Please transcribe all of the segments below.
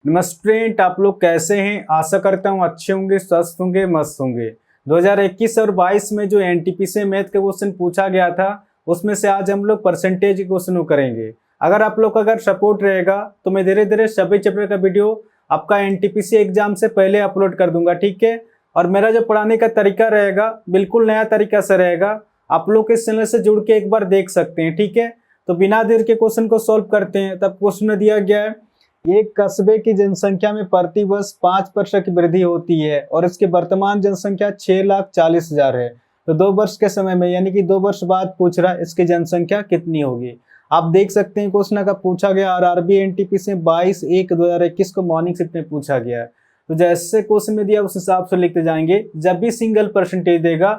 नमस्ते, आप लोग कैसे हैं? आशा करता हूँ अच्छे होंगे, स्वस्थ होंगे, मस्त होंगे। 2021 और 22 में जो एनटीपीसी मैथ का क्वेश्चन पूछा गया था, उसमें से आज हम लोग परसेंटेज के क्वेश्चन को करेंगे। अगर आप लोग का अगर सपोर्ट रहेगा तो मैं धीरे धीरे सभी चैप्टर का वीडियो आपका एनटीपीसी एग्जाम से पहले अपलोड कर दूंगा, ठीक है। और मेरा जो पढ़ाने का तरीका रहेगा बिल्कुल नया तरीका से रहेगा। आप लोग इस चैनल से जुड़ के एक बार देख सकते हैं, ठीक है। तो बिना देर के क्वेश्चन को सॉल्व करते हैं। तब क्वेश्चन में दिया गया है, एक कस्बे की जनसंख्या में प्रति वर्ष 5% की वृद्धि होती है और इसकी वर्तमान जनसंख्या 6,40,000 है। तो 2 वर्ष के समय में यानी कि 2 वर्ष बाद पूछ रहा है इसकी जनसंख्या कितनी होगी। आप देख सकते हैं क्वेश्चन का पूछा गया आरआरबी एनटीपीसी 22/1/2021 को मॉर्निंग शिफ्ट में पूछा गया है। तो जैसे क्वेश्चन में दिया उस हिसाब से लिखते जाएंगे। जब भी सिंगल परसेंटेज देगा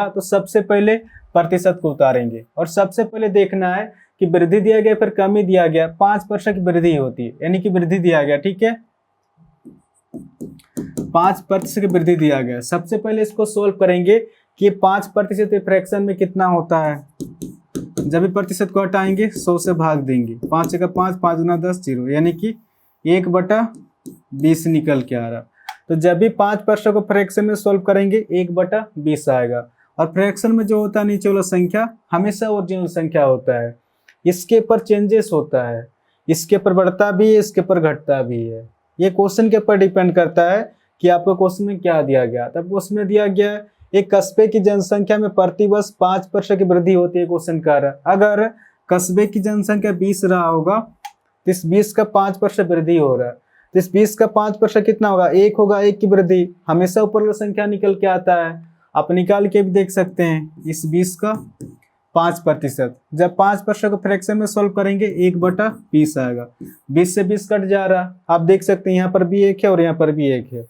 तो सबसे पहले प्रतिशत को उतारेंगे और सबसे पहले देखना है कि वृद्धि दिया गया फिर कमी दिया गया। 5% की वृद्धि होती है यानी कि वृद्धि दिया गया, ठीक है। 5% की वृद्धि दिया गया। सबसे पहले इसको सोल्व करेंगे कि 5% फ्रैक्शन में कितना होता है। जब भी प्रतिशत को हटाएंगे 100 से भाग देंगे। 5 का 5, 5 गुना 10 0 यानी कि 1/20 निकल के आ रहा। तो जब भी 5% को फ्रैक्शन में सोल्व करेंगे 1/20 आएगा। और फ्रैक्शन में जो होता है नीचे वाला संख्या हमेशा ओरिजिनल संख्या होता है। इसके पर चेंजेस होता है, इसके पर बढ़ता भी है, इसके पर घटता भी है। ये क्वेश्चन के ऊपर डिपेंड करता है कि आपको क्वेश्चन में क्या दिया गया। तब क्वेश्चन में दिया गया है एक कस्बे की जनसंख्या में प्रति वर्ष 5% की वृद्धि होती है। क्वेश्चन का अगर कस्बे की जनसंख्या 20 रहा होगा तो इस 20 का 5% वृद्धि हो रहा है। तो इस 20 का 5% कितना होगा? 1 होगा। 1 की वृद्धि हमेशा ऊपर वाला संख्या निकल के आता है। आप निकाल के भी देख सकते हैं। इस 20 का 5%, जब 5% को फ्रैक्शन में सोल्व करेंगे 1/20 आएगा। 20 से 20 कट जा रहा। आप देख सकते हैं यहाँ पर भी 1 है और यहाँ पर भी 1 है,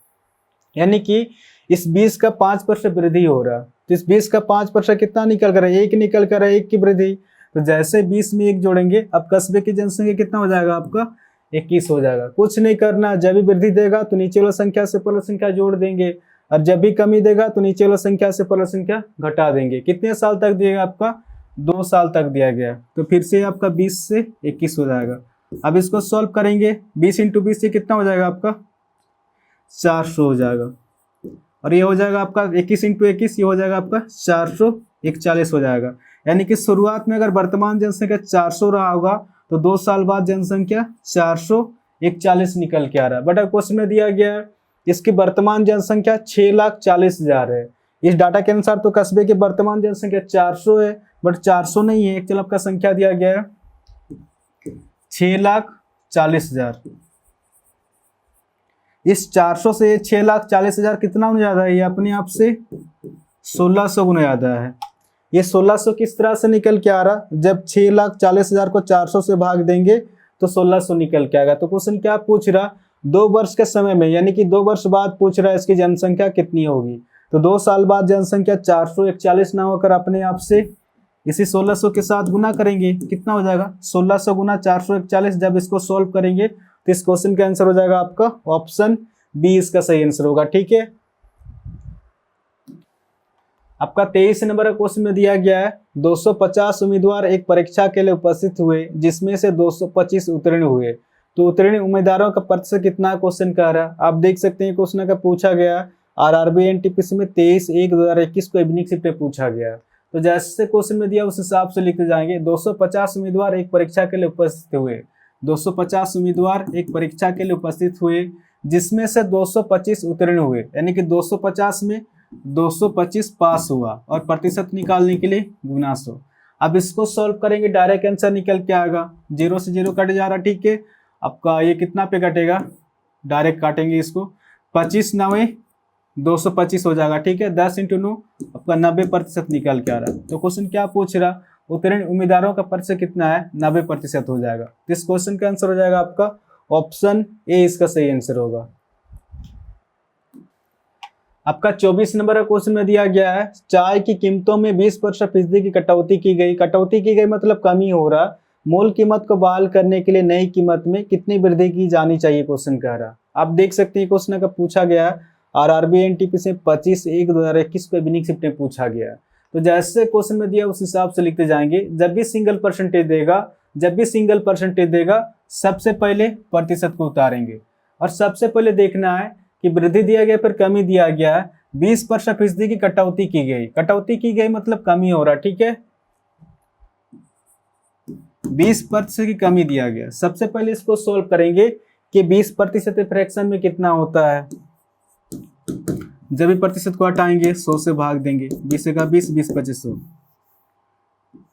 यानी कि इस 20 का 5% वृद्धि हो रहा। तो इस 20 का 5% कितना निकल कर 1 निकल कर 1 की वृद्धि। तो जैसे 20 में 1 जोड़ेंगे अब कस्बे की जनसंख्या कितना हो जाएगा आपका? 21 हो जाएगा। कुछ नहीं करना, जब भी वृद्धि देगा तो नीचे वाला संख्या से ऊपर वाला संख्या जोड़ देंगे और जब भी कमी देगा तो नीचे वाला संख्या से ऊपर वाला संख्या घटा देंगे। कितने साल तक दिएगा आपका? 2 साल तक दिया गया। तो फिर से आपका 20 से 21 हो जाएगा। अब इसको सॉल्व करेंगे। 20 × 20 से कितना हो जाएगा आपका? 400 हो जाएगा। और ये हो जाएगा आपका 21 × 21, ये हो जाएगा आपका 441 हो जाएगा। यानी कि शुरुआत में अगर वर्तमान जनसंख्या 400 रहा होगा तो 2 साल बाद जनसंख्या 441 निकल के आ रहा है। बट अब क्वेश्चन में दिया गया है इसकी वर्तमान जनसंख्या 6,40,000 है। इस डाटा के अनुसार तो कस्बे की वर्तमान जनसंख्या 400 है, बट 400 नहीं है। एक्चुअल आपका संख्या दिया गया है 6,40,000। इस 400 से 6,40,000 कितना होने ज्यादा है? ये अपने आप से 1600 गुना ज्यादा है। ये 1600 किस तरह से निकल के आ रहा? जब 6,40,000 को 400 से भाग देंगे तो 1600 निकल के आएगा। तो क्वेश्चन क्या पूछ रहा? 2 वर्ष के समय में यानी कि 2 वर्ष बाद पूछ रहा है इसकी जनसंख्या कितनी होगी। तो 2 साल बाद जनसंख्या 441 ना होकर अपने आप से इसी 1600 के साथ गुना करेंगे। कितना हो जाएगा? 1600 गुना 441। जब इसको सोल्व करेंगे तो इस क्वेश्चन का आंसर हो जाएगा आपका ऑप्शन बी, इसका सही आंसर होगा, ठीक है। आपका 23 नंबर का क्वेश्चन में दिया गया है 250 उम्मीदवार एक परीक्षा के लिए उपस्थित हुए जिसमें से 225 उत्तीर्ण हुए। तो उत्तीर्ण उम्मीदवारों का प्रतिशत कितना? क्वेश्चन का रहा। आप देख सकते हैं क्वेश्चन का पूछा गया आरआरबी एनटीपीसी में 23/1/2021 को इवनिंग शिफ्ट पे पूछा गया। तो जैसे क्वेश्चन में दिया उस हिसाब से लिखते जाएंगे। 250 उम्मीदवार एक परीक्षा के लिए उपस्थित हुए। 250 उम्मीदवार एक परीक्षा के लिए उपस्थित हुए जिसमें से 225 उत्तीर्ण हुए, यानी कि 250 में 225 पास हुआ और प्रतिशत निकालने के लिए गुना 100। अब इसको सॉल्व करेंगे, डायरेक्ट आंसर निकल के आएगा। 0 से 0 कट जा रहा, ठीक है। आपका ये कितना पे कटेगा? डायरेक्ट काटेंगे इसको। 25 9 225 हो जाएगा, ठीक है। 10 × 9 आपका 90% निकल के आ रहा है। तो क्वेश्चन क्या पूछ रहा? उत्तीर्ण उम्मीदवारों का प्रतिशत कितना है? 90% हो जाएगा। इस क्वेश्चन का आंसर हो जाएगा आपका ऑप्शन ए, इसका सही आंसर होगा। आपका 24 नंबर का क्वेश्चन में दिया गया है चाय की कीमतों में 20% की कटौती की गई। कटौती की गई मतलब कमी हो रहा। मूल कीमत को बहाल करने के लिए नई कीमत में कितनी वृद्धि की जानी चाहिए? क्वेश्चन कह रहा। आप देख सकते हैं क्वेश्चन का पूछा गया आरआरबी एनटीपीसी 25/1/2021 को इवनिंग शिफ्ट में पूछा गया। तो जैसे क्वेश्चन में दिया उस हिसाब से लिखते जाएंगे। जब भी सिंगल परसेंटेज देगा जब भी सिंगल परसेंटेज देगा सबसे पहले प्रतिशत को उतारेंगे। और सबसे पहले देखना है कि वृद्धि दिया गया फिर कमी दिया गया है, 20% की कटौती की गई। कटौती की गई मतलब कमी हो रहा, ठीक है, 20% की कमी दिया गया। सबसे पहले इसको सोल्व करेंगे कि 20% फ्रैक्शन में कितना होता है। जब भी प्रतिशत को हटाएंगे 100 से भाग देंगे, 20 का 20, 20 25 100,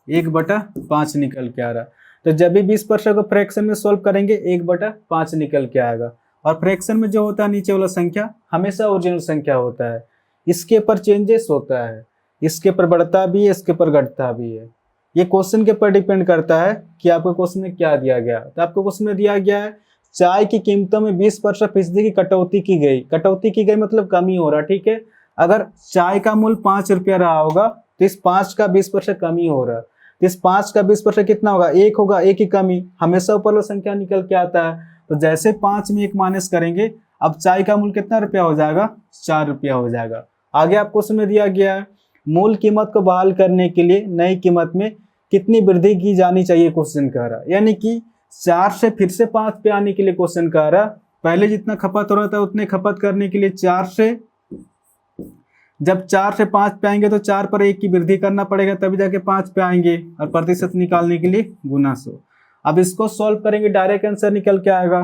1/5 निकल के आ रहा। तो जब भी 20% को फ्रैक्शन में सोल्व करेंगे 1/5 निकल के आएगा। और फ्रैक्शन में जो होता है नीचे वाला संख्या हमेशा ओरिजिनल संख्या होता है, इसके ऊपर चेंजेस होता है, इसके ऊपर बढ़ता भी है, इसके ऊपर घटता भी है। ये क्वेश्चन के ऊपर डिपेंड करता है कि आपको क्वेश्चन में क्या दिया गया। तो आपको क्वेश्चन में दिया गया है चाय की कीमतों में 20% की कटौती की गई। कटौती की गई मतलब कमी हो रहा, ठीक है। अगर चाय का मूल्य 5 रुपया रहा होगा तो इस 5 का 20% कमी हो रहा, तो इस 5 का 20% कितना होगा, 1 होगा, 1 की कमी, हमेशा ऊपर वाला संख्या निकल के आता है। तो जैसे 5 में 1 माइनस करेंगे, अब चाय का मूल्य कितना रुपया हो जाएगा, 4 रुपया हो जाएगा। आगे आपको उसमें दिया गया है मूल कीमत को बहाल करने के लिए नई कीमत में कितनी वृद्धि की जानी चाहिए, क्वेश्चन कह रहा, यानी कि 4 से फिर से 5 पे आने के लिए क्वेश्चन कह रहा। पहले जितना खपत हो रहा था उतने खपत करने के लिए 4 से, जब 4 से 5 पे आएंगे तो 4 पर 1 की वृद्धि करना पड़ेगा तभी जाके 5 पे आएंगे। और प्रतिशत निकालने के लिए गुना 100। अब इसको सॉल्व करेंगे, डायरेक्ट आंसर निकल के आएगा,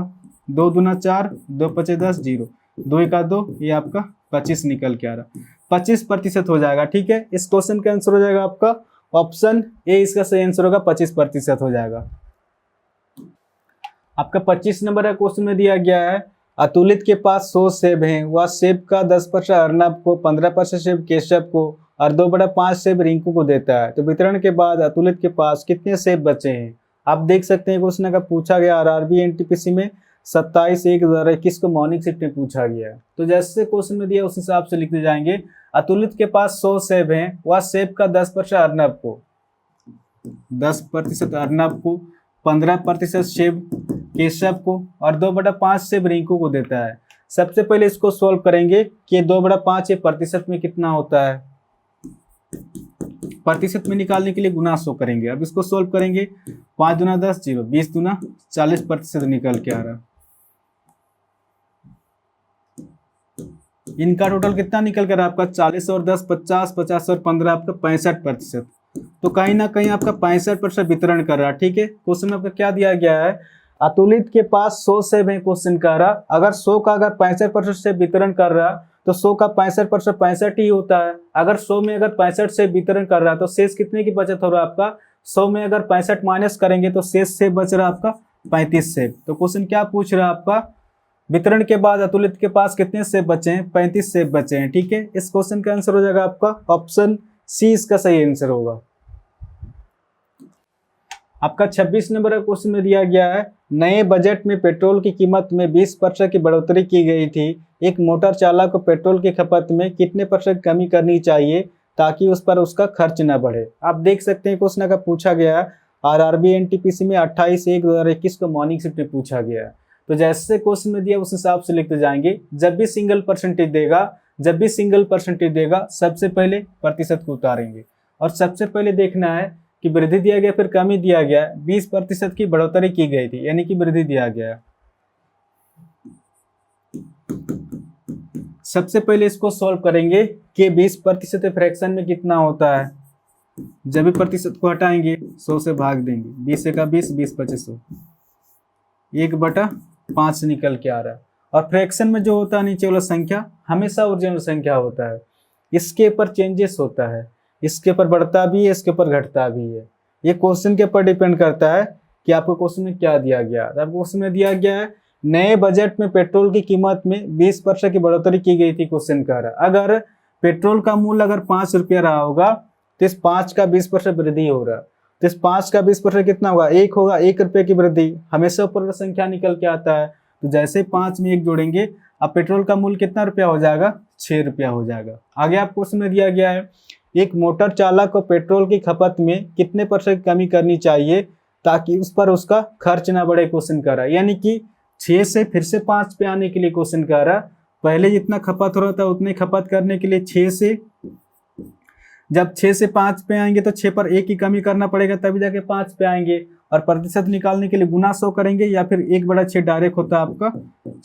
2 दूना 4, 2 पचे 10, 0, 2 एका 2, ये आपका 25 निकल के आ रहा, 25% हो जाएगा, ठीक है। इस क्वेश्चन का आंसर हो जाएगा आपका ऑप्शन ए, इसका सही आंसर होगा, 25% हो जाएगा। आपका 25 नंबर का क्वेश्चन में दिया गया है अतुलित के पास 100 सेब हैं, वह सेब का 10% अर्नब को, 15% सेब केशव को और 2/5 सेब रिंकू को देता है। तो वितरण के बाद अतुलित के पास कितने सेब बचे हैं। आप देख सकते हैं क्वेश्चन अगर पूछा गया आरआरबी एनटीपीसी में 27/1/2021 को मॉर्निंग शिफ्ट में पूछा गया है। तो जैसे क्वेश्चन में दिया उस हिसाब से लिखते जाएंगे। अतुलित के पास 100 सेब हैं, वह सेब का 10% अर्नब को, 10% अर्नब को, 15% सेब केशव को और 2/5 सेब रिंकू को देता है। सबसे पहले इसको सोल्व करेंगे कि 2/5 प्रतिशत में कितना होता है। प्रतिशत में निकालने के लिए गुना 100 करेंगे। अब इसको सोल्व करेंगे, 5 दूना 10, 0, 20 दूना 40% निकल के आ रहा। इनका टोटल कितना निकल कर आपका 40 और 10 50, 50 और 15 आपका 65%। तो कहीं ना कहीं आपका 65% वितरण कर रहा, ठीक है। क्वेश्चन में आपका क्या दिया गया है, अतुलित के पास 100 सेब है, क्वेश्चन कर रहा अगर 100 का अगर 65% से वितरण कर रहा तो 100 का 65% 65 ही होता है। अगर 100 में अगर 65 से वितरण कर रहा तो शेष कितने की बचत हो रहा है आपका, 100 में अगर 65 माइनस करेंगे तो शेष से बच रहा आपका 35 सेब। तो क्वेश्चन क्या पूछ रहा है आपका, वितरण के बाद अतुलित के पास कितने सेब बचे हैं, 35 सेब बचे हैं, ठीक है। इस क्वेश्चन का आंसर हो जाएगा आपका ऑप्शन सी, इसका सही आंसर होगा। आपका 26 नंबर का क्वेश्चन में दिया गया है नए बजट में पेट्रोल की कीमत में 20% की बढ़ोतरी की गई थी। एक मोटर चालक को पेट्रोल की खपत में कितने % कमी करनी चाहिए ताकि उस पर उसका खर्च न बढ़े। आप देख सकते हैं क्वेश्चन का पूछा गया आरआरबी एनटीपीसी में 28/1/2021 को मॉर्निंग शिफ्ट में पूछा गया। तो जैसे क्वेश्चन में दिया उस हिसाब से लिखते जाएंगे। जब भी सिंगल परसेंटेज देगा सबसे पहले प्रतिशत को उतारेंगे। और सबसे पहले देखना है कि वृद्धि दिया गया फिर कमी दिया गया, 20% की बढ़ोतरी की गई थी यानी कि वृद्धि दिया गया। सबसे पहले इसको सॉल्व करेंगे कि 20% फ्रैक्शन में कितना होता है। जब भी प्रतिशत को हटाएंगे 100 से भाग देंगे, 20 का 20, 20 25 100, 1/5 निकल के आ रहा है। और फ्रैक्शन में जो होता है नीचे वाला संख्या हमेशा ओरिजिनल संख्या होता है, इसके ऊपर चेंजेस होता है, इसके ऊपर बढ़ता भी है, इसके ऊपर घटता भी है। ये क्वेश्चन के ऊपर डिपेंड करता है कि आपको क्वेश्चन में क्या दिया गया। आपको क्वेश्चन में दिया गया है नए बजट में पेट्रोल की कीमत में 20% की बढ़ोतरी की गई थी। क्वेश्चन कह रहा अगर पेट्रोल का मूल्य अगर 5 रुपया रहा होगा तो इस 5 का 20% वृद्धि हो रहा, तो इस 5 का 20% कितना होगा, 1 होगा, 1 रुपये की वृद्धि, हमेशा ऊपर संख्या निकल के आता है। तो जैसे 5 में 1 जोड़ेंगे अब पेट्रोल का मूल्य कितना रुपया हो जाएगा, 6 रुपया हो जाएगा। आगे आपको क्वेश्चन में दिया गया है एक मोटर चालक को पेट्रोल की खपत में कितने % कमी करनी चाहिए ताकि उस पर उसका खर्च ना बढ़े। क्वेश्चन कर रहा है यानी कि 6 से फिर से 5 पे आने के लिए क्वेश्चन कर रहा, पहले जितना खपत हो रहा था उतने खपत करने के लिए 6 से, जब 6 से 5 पे आएंगे तो 6 पर 1 की कमी करना पड़ेगा तभी जाके 5 पे आएंगे। और प्रतिशत निकालने के लिए गुना 100 करेंगे, या फिर 1/6 डायरेक्ट होता है आपका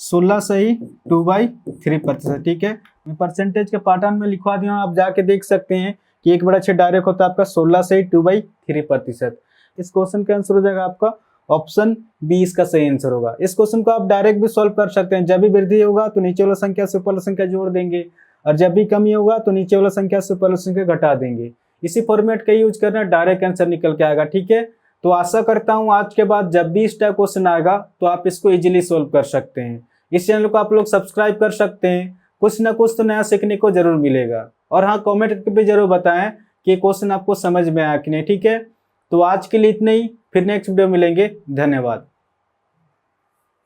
16 से ही 2/3%। ठीक है, मैं परसेंटेज के पैटर्न में लिखवा दिया हूं, आप जाके देख सकते हैं कि 1/6 डायरेक्ट होता है आपका 16 से ही 2/3%। इस क्वेश्चन का आंसर हो जाएगा आपका ऑप्शन बी, इसका सही आंसर होगा। इस क्वेश्चन को आप डायरेक्ट भी सॉल्व कर सकते हैं। जब भी वृद्धि होगा तो नीचे वाला संख्या से ऊपर वाला संख्या जोड़ देंगे, और जब भी कमी होगा तो नीचे वाला संख्या से ऊपर वाला संख्या घटा देंगे। इसी फॉर्मेट का यूज करना, डायरेक्ट आंसर निकल के आएगा। ठीक है, तो आशा करता हूं आज के बाद जब भी इस टाइप क्वेश्चन आएगा तो आप इसको इजीली सोल्व कर सकते हैं। इस चैनल को आप लोग सब्सक्राइब कर सकते हैं, कुछ ना कुछ तो नया सीखने को जरूर मिलेगा। और हाँ, कमेंट करके भी जरूर बताएं कि क्वेश्चन आपको समझ में आया कि नहीं। ठीक है, तो आज के लिए इतना ही, फिर नेक्स्ट वीडियो मिलेंगे। धन्यवाद।